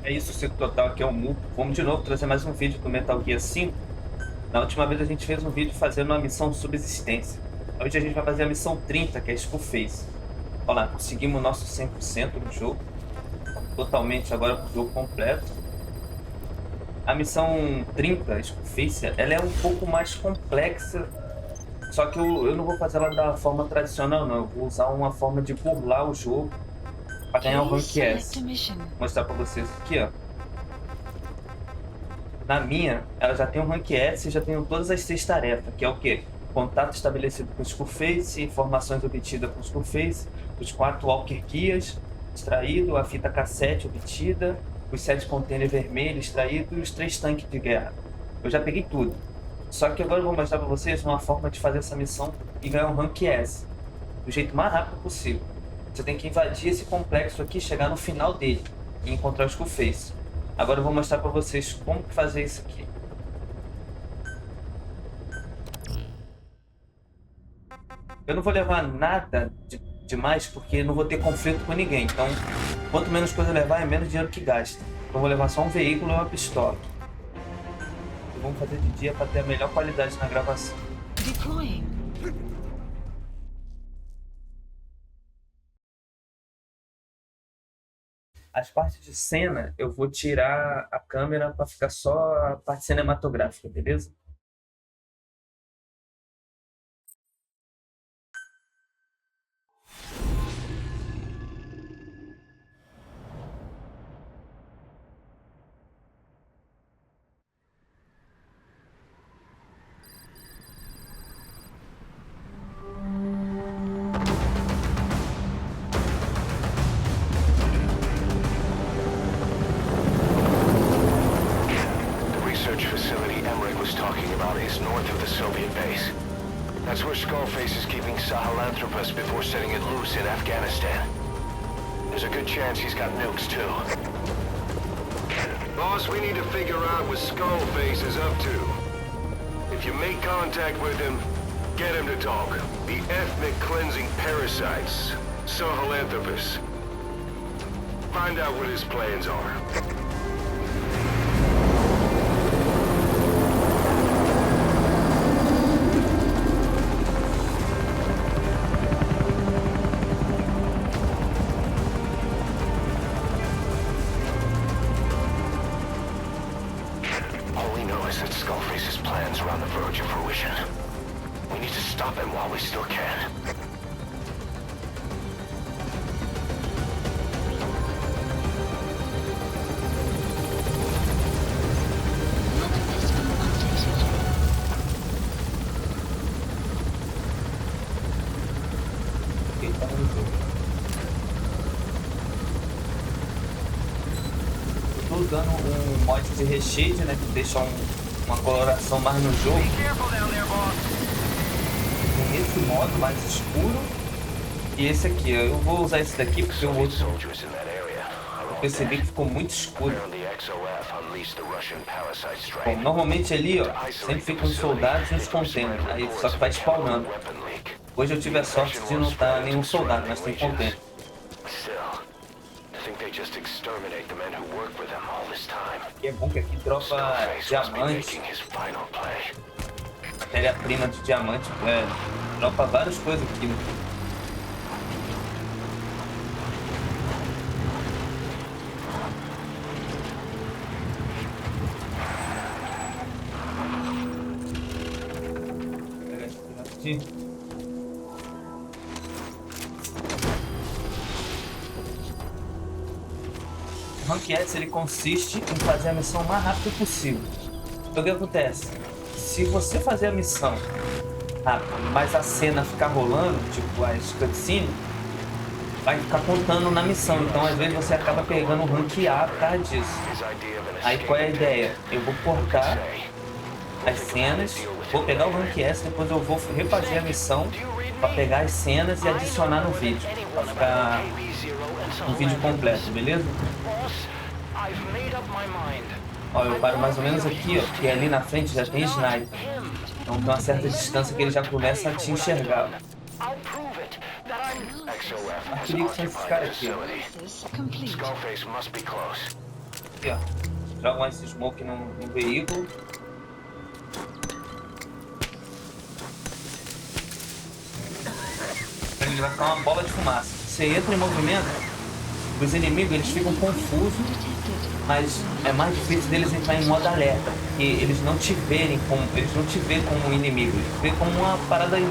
É isso, o ciclo total aqui é o mupo. Vamos de novo trazer mais um vídeo do Metal Gear 5. Na última vez a gente fez um vídeo fazendo uma missão subsistência. Hoje a gente vai fazer a missão 30, que é a Faice. Olha lá, conseguimos o nosso 100% no jogo. Totalmente agora com o jogo completo. A missão 30, a Faice, ela é um pouco mais complexa. Só que eu não vou fazer ela da forma tradicional, não. Eu vou usar uma forma de burlar o jogo para ganhar o Rank S. Vou mostrar para vocês aqui, ó. Na minha, ela já tem um Rank S e já tem todas as 6 tarefas, que é o quê? Contato estabelecido com o Faice, informações obtidas com o Faice, os 4 Walker Guias extraído, a fita cassete obtida, os 7 containers vermelhos extraídos e os 3 tanques de guerra. Eu já peguei tudo. Só que agora eu vou mostrar para vocês uma forma de fazer essa missão e ganhar um Rank S, do jeito mais rápido possível. Você tem que invadir esse complexo aqui, chegar no final dele e encontrar o Faice. Agora eu vou mostrar para vocês como fazer isso aqui. Eu não vou levar nada demais porque eu não vou ter conflito com ninguém. Então, quanto menos coisa levar, é menos dinheiro que gasta. Então, eu vou levar só um veículo e uma pistola. E vamos fazer de dia para ter a melhor qualidade na gravação. Deploying. As partes de cena, eu vou tirar a câmera para ficar só a parte cinematográfica, beleza? That's where Skullface is keeping Sahelanthropus before setting it loose in Afghanistan. There's a good chance he's got nukes, too. Boss, we need to figure out what Skullface is up to. If you make contact with him, get him to talk. The ethnic cleansing parasites, Sahelanthropus. Find out what his plans are. Eu tô usando um mod de reshade, né, que deixa uma coloração mais no jogo. Tem esse modo mais escuro e esse aqui. Eu vou usar esse daqui porque o outro eu percebi que ficou muito escuro. Bom, normalmente ali, ó, sempre ficam os soldados nos containers, aí só que vai spawnando. Hoje eu tive a sorte de não estar nenhum soldado, mas tem container. E é bom que aqui dropa diamante, matéria-prima de diamante, dropa várias coisas aqui, né? Pega esse rapidinho. O Rank S ele consiste em fazer a missão o mais rápido possível. Então o que acontece? Se você fazer a missão rápido, mas a cena ficar rolando, tipo as cutscenes, vai ficar contando na missão. Então às vezes você acaba pegando o Rank A por causa disso. Aí qual é a ideia? Eu vou cortar as cenas, vou pegar o Rank S, depois eu vou refazer a missão para pegar as cenas e adicionar no vídeo, para ficar um vídeo completo, beleza? Ó, eu paro mais ou menos aqui, ó, que ali na frente já tem sniper. Então tem uma certa distância que ele já começa a te enxergar. Mas queria que tinha esses caras aqui, ó. Aqui, ó. Jogam esse smoke no veículo. Ele vai ficar uma bola de fumaça. Você entra em movimento, os inimigos eles ficam confusos, mas é mais difícil deles entrar em modo alerta, porque eles não te veem como um inimigo, eles veem como uma parada de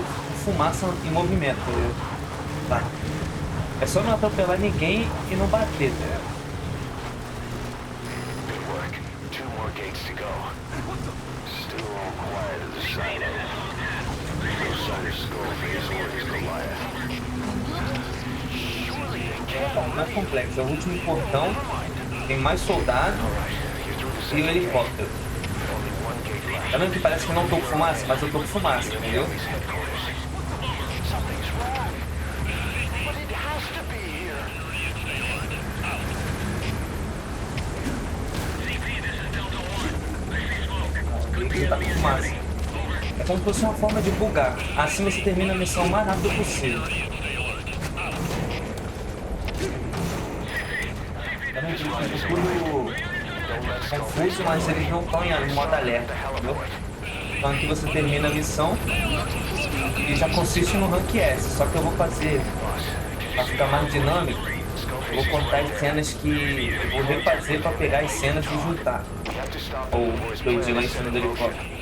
fumaça em movimento, entendeu? Tá. É só não atropelar ninguém e não bater, tá? É mais complexo, é o último portão, tem mais soldados e o helicóptero. Tá vendo que parece que eu não tô com fumaça, mas eu tô com fumaça, entendeu? Tá com fumaça. É como se fosse uma forma de bugar. Assim você termina a missão o mais rápido possível. Tá vendo que eles ficam tudo confuso, mas eles não estão em modo alerta, entendeu? Então aqui você termina a missão e já consiste no rank S. Só que eu vou fazer, para ficar mais dinâmico, eu vou contar as cenas que eu vou refazer para pegar as cenas e juntar. Ou explodir lá em cima do helicóptero.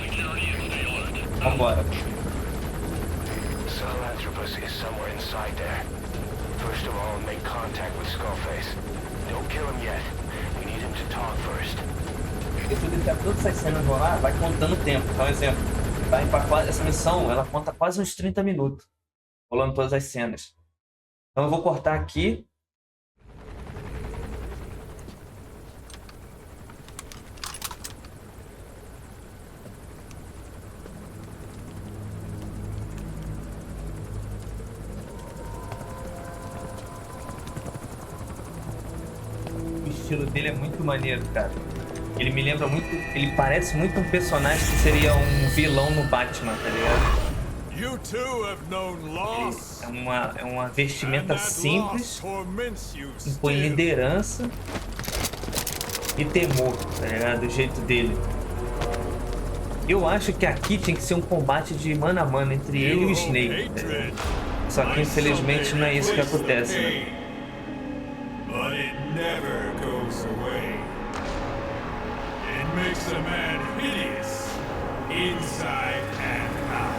Vambora. First of all, make contact with Skullface. Don't kill him yet. We need him to talk first. Depois de todas essas cenas rolar, vai contando o tempo. Então, exemplo, essa missão ela conta quase uns 30 minutos, rolando todas as cenas. Então eu vou cortar aqui. O estilo dele é muito maneiro, cara. Ele me lembra muito, ele parece muito um personagem que seria um vilão no Batman, tá ligado? É uma vestimenta simples, impõe liderança e temor, tá ligado? Do jeito dele. Eu acho que aqui tinha que ser um combate de mano a mano entre ele e o Snake, tá ligado? Só que infelizmente não é isso que acontece, né? Makes a man hideous, inside and out.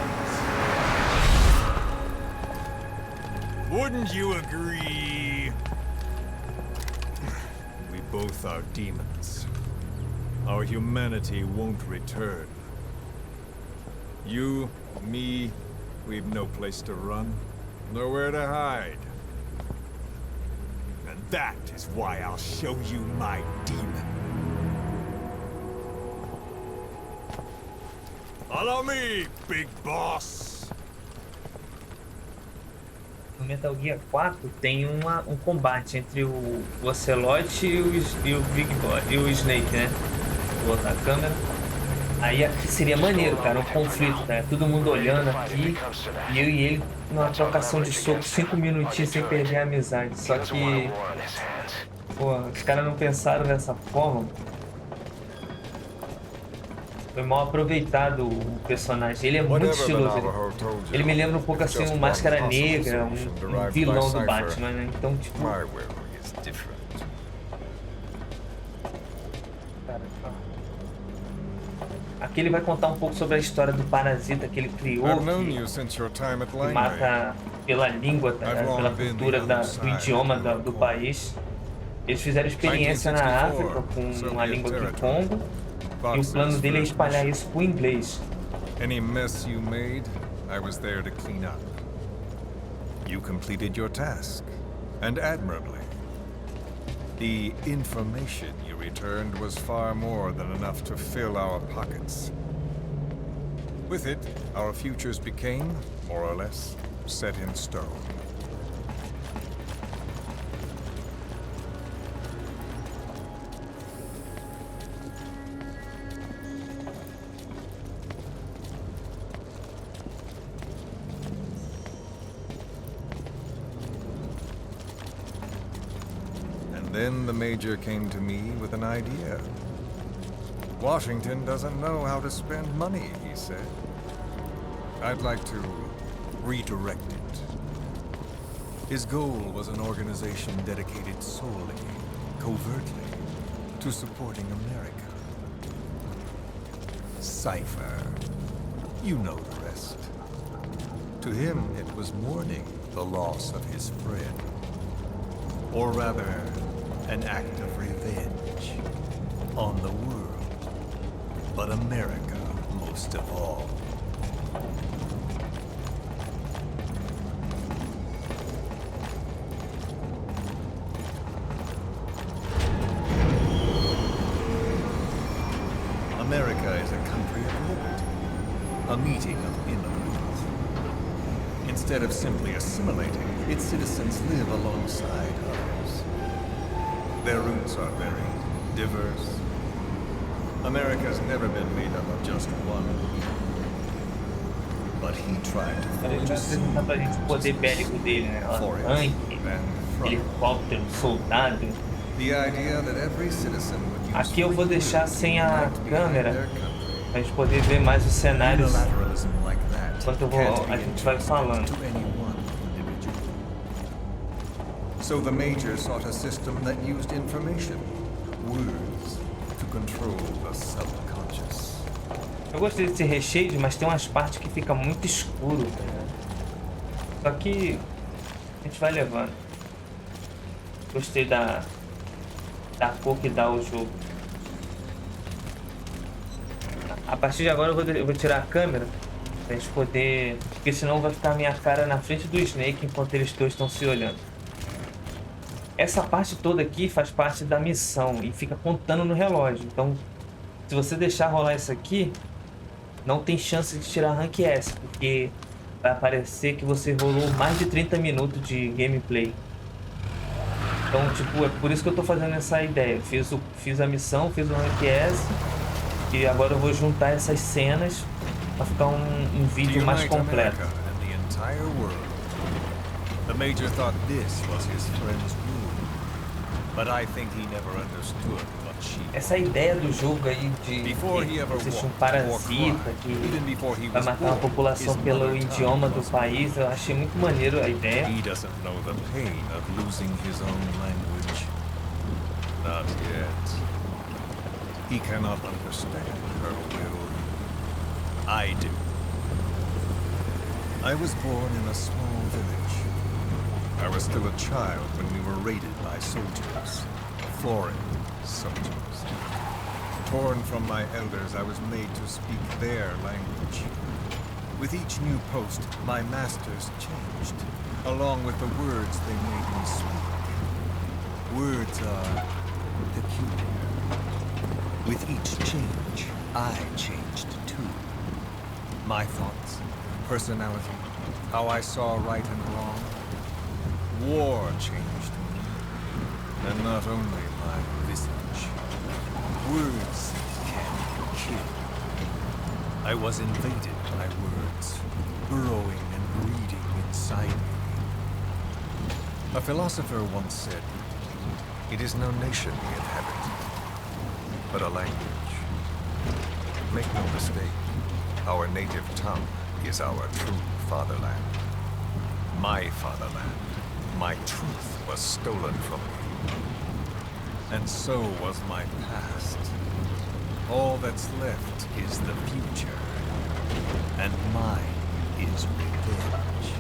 Wouldn't you agree? We both are demons. Our humanity won't return. You, me, we've no place to run, nowhere to hide. And that is why I'll show you my demon. Follow me, big boss. No Metal Gear 4 tem um combate entre o Ocelot e o Big Boss e o Snake, né? Vou botar a câmera. Aí aqui seria maneiro, cara, um conflito, né? Todo mundo olhando aqui e eu e ele numa trocação de soco 5 minutinhos sem perder a amizade. Só que, pô, os caras não pensaram dessa forma. Foi mal aproveitado o personagem. Ele é muito estiloso. Ele me lembra um pouco assim um Máscara Negra, um vilão do Batman, né? Então, tipo... Aqui ele vai contar um pouco sobre a história do parasita que ele criou, que mata pela língua, pela cultura, do idioma do país. Eles fizeram experiência na África com a língua Kikongo. E o plano dele é espalhar isso pro inglês. Any mess you made, I was there to clean up. You completed your task, and admirably. The information you returned was far more than enough to fill our pockets. With it, our futures became, more or less, set in stone. Then the Major came to me with an idea. Washington doesn't know how to spend money, he said. I'd like to redirect it. His goal was an organization dedicated solely, covertly, to supporting America. Cypher. You know the rest. To him, it was mourning the loss of his friend. Or rather, an act of revenge on the world, but America most of all. America is a country of liberty, a meeting of immigrants. Instead of simply assimilating, its citizens live alongside others. Their roots are very diverse. America's never been made up of just one people. But he tried to Ele forge vai a apresentar pra gente o poder bélico dele, né? Tanque, helicóptero, soldado. The idea that every citizen would use Aqui eu vou deixar sem a unite behind câmera their country. pra gente poder ver mais os cenários Unilateralism like that enquanto can't a be gente vai entrusted falando. to any one individual. So the Major sought a system that used information, words, to control the subconscious. Eu gostei desse recheio, mas tem umas partes que fica muito escuro, né? Só que a gente vai levando. Gostei da cor que dá o jogo. A partir de agora eu vou tirar a câmera pra gente poder... Porque senão vai ficar a minha cara na frente do Snake enquanto eles dois estão se olhando. Essa parte toda aqui faz parte da missão e fica contando no relógio. Então, se você deixar rolar isso aqui, não tem chance de tirar Rank S, porque vai aparecer que você rolou mais de 30 minutos de gameplay. Então, tipo, é por isso que eu tô fazendo essa ideia. Fiz a missão, fiz o Rank S, e agora eu vou juntar essas cenas para ficar um vídeo mais completo. The Major thought this was his friend's rule, but I think he never understood what she... Essa ideia do jogo aí de existir um parasita que vai matar a população pelo idioma do país, eu achei muito maneiro a ideia. He doesn't know the pain of losing his own language. Not yet. He cannot understand her will. I do. I was born in a small village. I was still a child when we were raided by soldiers. Foreign soldiers. Torn from my elders, I was made to speak their language. With each new post, my masters changed, along with the words they made me speak. Words are peculiar. With each change, I changed too. My thoughts, personality, how I saw right and wrong. War changed me, and not only my visage. Words can kill. I was invaded by words, burrowing and breeding inside me. A philosopher once said, "It is no nation we inhabit, but a language." Make no mistake, our native tongue is our true fatherland. My fatherland. My truth was stolen from me. And so was my past. All that's left is the future. And mine is revenge.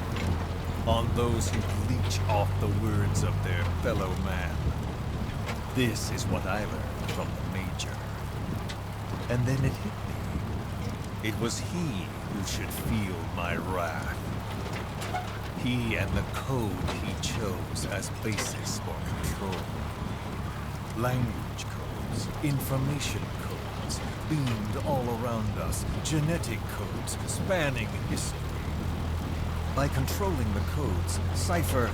On those who leech off the words of their fellow man. This is what I learned from the Major. And then it hit me. It was he who should feel my wrath. He and the code he chose as basis for control. Language codes, information codes, beamed all around us, genetic codes spanning history. By controlling the codes, Cypher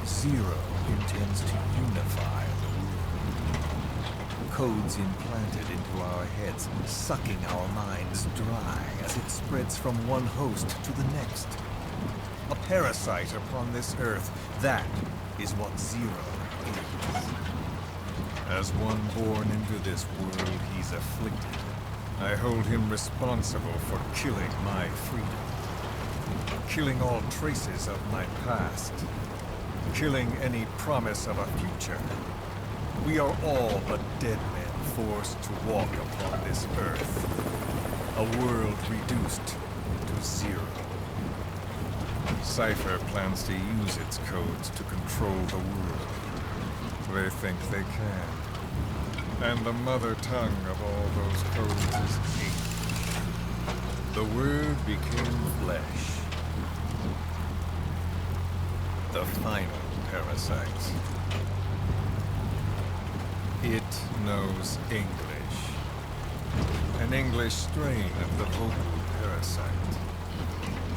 Zero intends to unify the world. Codes implanted into our heads, sucking our minds dry as it spreads from one host to the next. A parasite upon this earth, that is what Zero ease. As one born into this world he's afflicted, I hold him responsible for killing my freedom. Killing all traces of my past. Killing any promise of a future. We are all but dead men forced to walk upon this earth. A world reduced to zero. Cypher plans to use its codes to control the world. They think they can. And the mother tongue of all those codes is English. The word became flesh. The final parasite. It knows English. An English strain of the vocal parasite.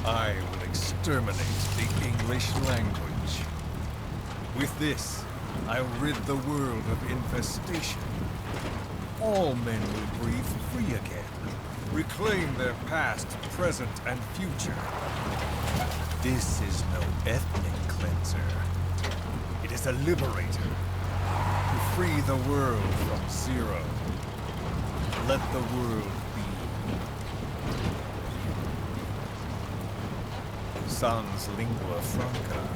I will exterminate the English language. With this, I'll rid the world of infestation. All men will breathe free again, reclaim their past, present, and future. This is no ethnic cleanser. It is a liberator. To free the world from zero. Let the world be. Sans lingua franca,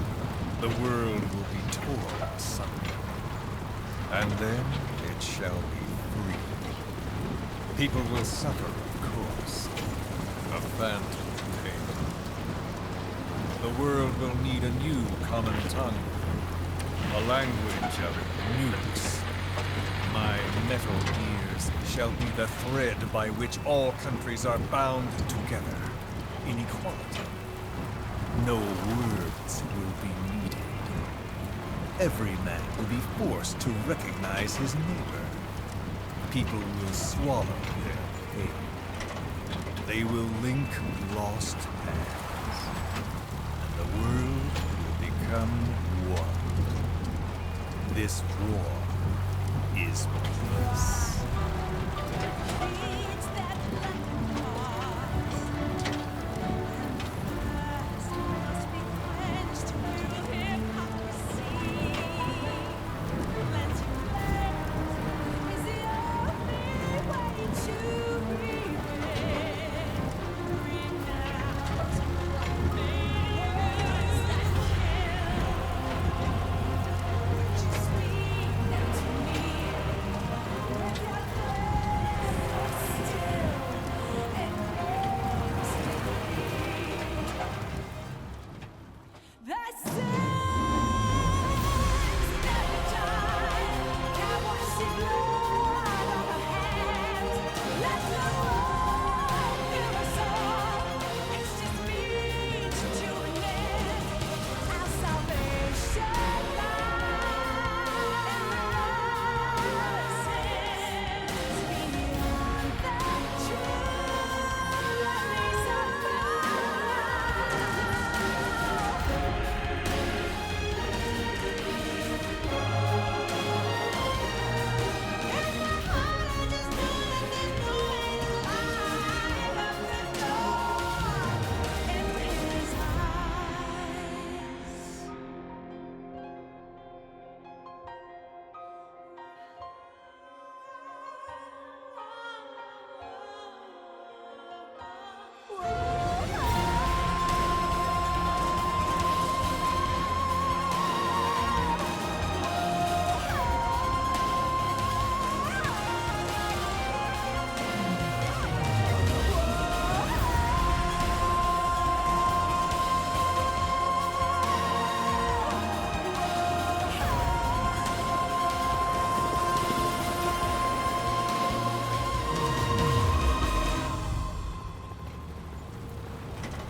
the world will be torn asunder. And then it shall be free. People will suffer, of course. A phantom pain. The world will need a new common tongue. A language of nukes. My metal ears shall be the thread by which all countries are bound together. In equality. No words will be needed. Every man will be forced to recognize his neighbor. People will swallow their pain. They will link lost paths. And the world will become one. This war is peace.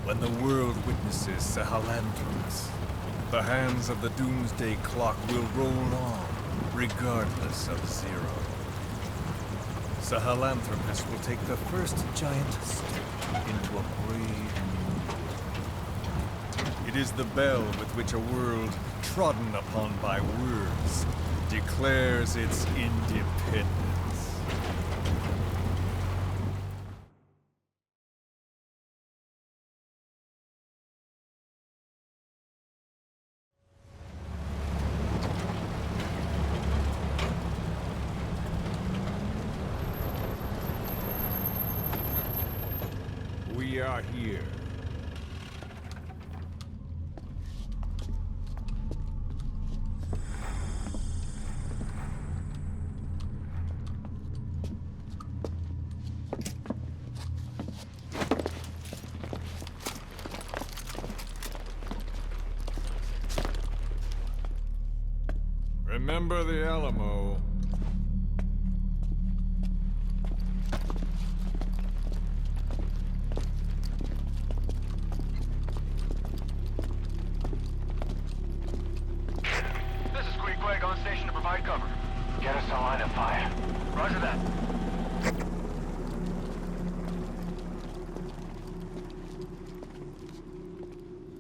When the world witnesses Sahelanthropus, the hands of the doomsday clock will roll on, regardless of zero. Sahelanthropus will take the first giant step into a brave new world. It is the bell with which a world trodden upon by words declares its independence. we are here. Remember the Alamo. This is Queequeg on station to provide cover. Get us a line of fire. Roger that.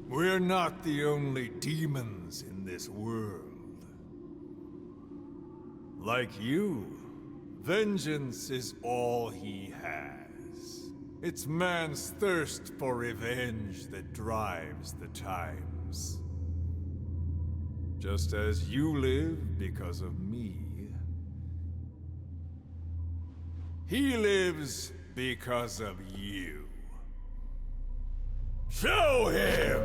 We're not the only demons in this world. Like you, vengeance is all he has. It's man's thirst for revenge that drives the times. Just as you live because of me, he lives because of you. Show him!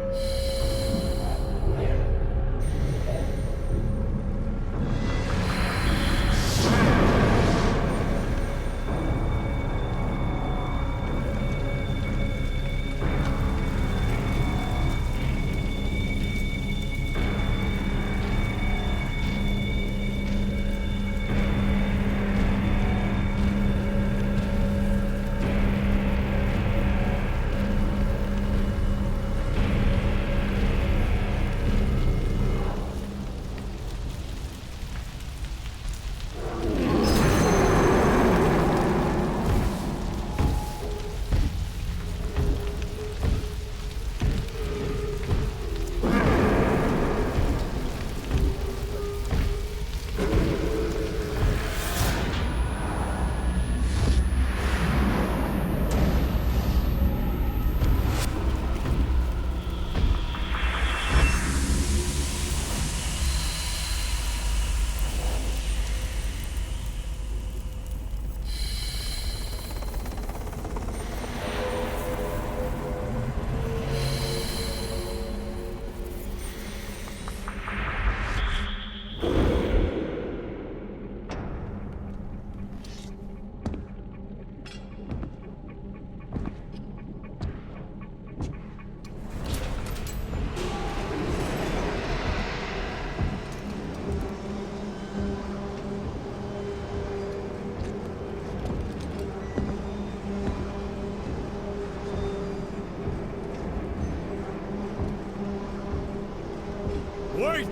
Wait!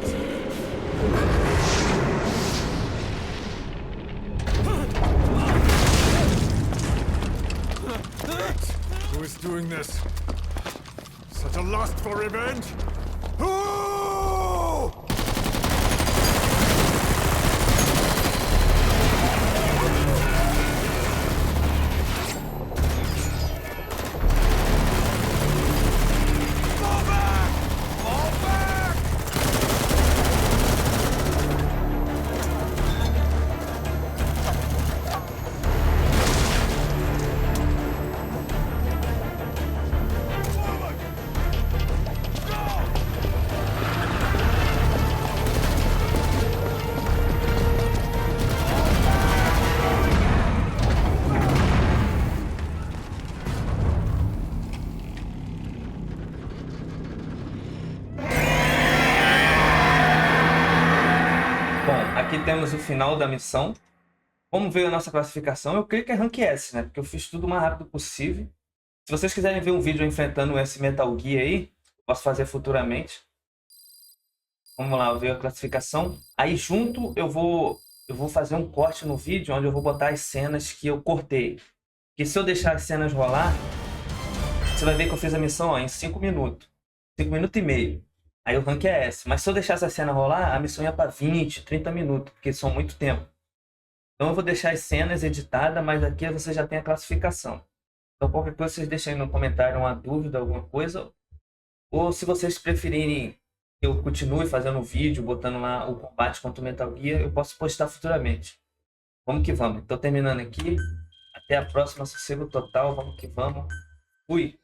Who is doing this? Such a lust for revenge? Who? Aqui temos o final da missão. Vamos ver a nossa classificação. Eu creio que é Rank S, né? Porque eu fiz tudo o mais rápido possível. Se vocês quiserem ver um vídeo enfrentando esse Metal Gear aí, posso fazer futuramente. Vamos lá, ver a classificação. Aí junto eu vou fazer um corte no vídeo onde eu vou botar as cenas que eu cortei. Porque se eu deixar as cenas rolar, você vai ver que eu fiz a missão ó, em 5 minutos. 5 minutos e meio. Aí o rank é S. Mas se eu deixar essa cena rolar, a missão ia para 20, 30 minutos, porque são muito tempo. Então eu vou deixar as cenas editadas, mas aqui você já tem a classificação. Então qualquer coisa vocês deixem aí no comentário uma dúvida, alguma coisa. Ou se vocês preferirem que eu continue fazendo o vídeo, botando lá o combate contra o Metal Gear, eu posso postar futuramente. Vamos que vamos. Então terminando aqui. Até a próxima, sossego total. Vamos que vamos. Fui!